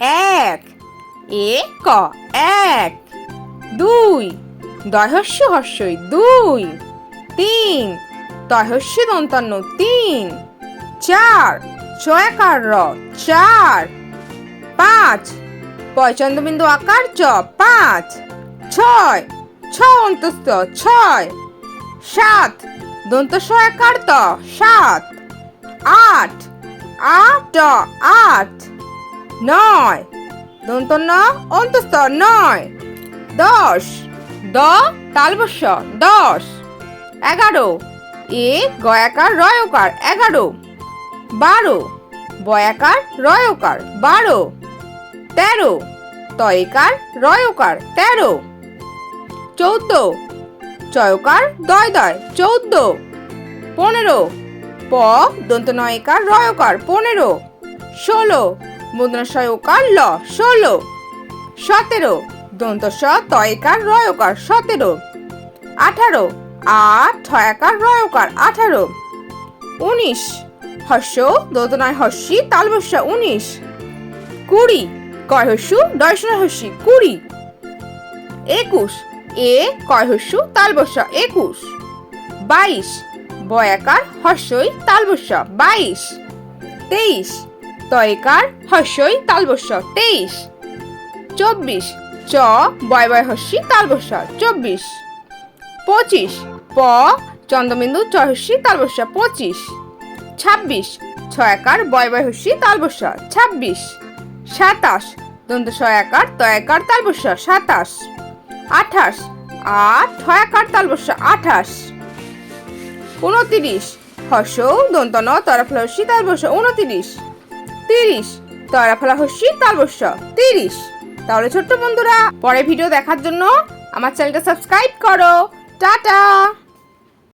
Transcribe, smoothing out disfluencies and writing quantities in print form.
এক, এ ক এক। দুই, দয়হস্য হস্যই দুই। তিন, তয়হস্য দন্তান্ন তিন। চার, চয়াকার র চার। পাঁচ, পয়চন্দ্রবিন্দু আকার চ পাঁচ। ছয়, ছ অন্তস্থ ছয়। সাত, দন্ত সয়াকার ত সাত। আট, আ ট আট। নয়, দন্ত ন অন্তস্থ নয়। দশ, দ তালবস্য দশ। এগারো, এ গয়াকার রয়কার এগারো। বারো, বয়াকার রয়কার বারো। তেরো, তয়কার রয়কার তেরো। চৌদ্দ, চয়কার দয় দয় চৌদ্দ। পনেরো, প দন্ত নয়কার রয়কার পনেরো। ষোলো, মুদ্রাশয়কার ল ষোলো। সতেরো, দন্ত স তয়কার রয়কার সতেরো। আঠারো, আ ঠয়াকার রয়কার আঠারো। ১৯, হস্য দোতনায় হস্যি তালবস্য ১৯। ২০, কয় হস্যু দয়সনায় হস্যি ২০। ২১, এ কয় হস্যু তালবস্য ২১। ২২, বয়াকার হস্যই তালবস্য ২২। ২৩, তয়কার হস্যই তালবস্য ২৩। ২৪, চ বয় বয় হস্যি তালবস্য ২৪। ২৫, প চন্দ্রবিন্দু চহস্যি তালবস্য ২৫। ২৬, ছয়াকার বয় বয় হস্যি তালবস্য ২৬। ২৭, দন্ত সয়াকার তয়াকার তালবস্য ২৭। ২৮, আ ঠয়াকার তালবস্য ২৮। ২৯, হস্য দন্ত ন তরাফলা হস্যি তালবস্য ২৯। ৩০, তরাফলা হস্যি তালবস্য ৩০। তাহলে ছোট্ট বন্ধুরা, পরের ভিডিও দেখার জন্য আমার চ্যানেলটা সাবস্ক্রাইব করো। টাটা।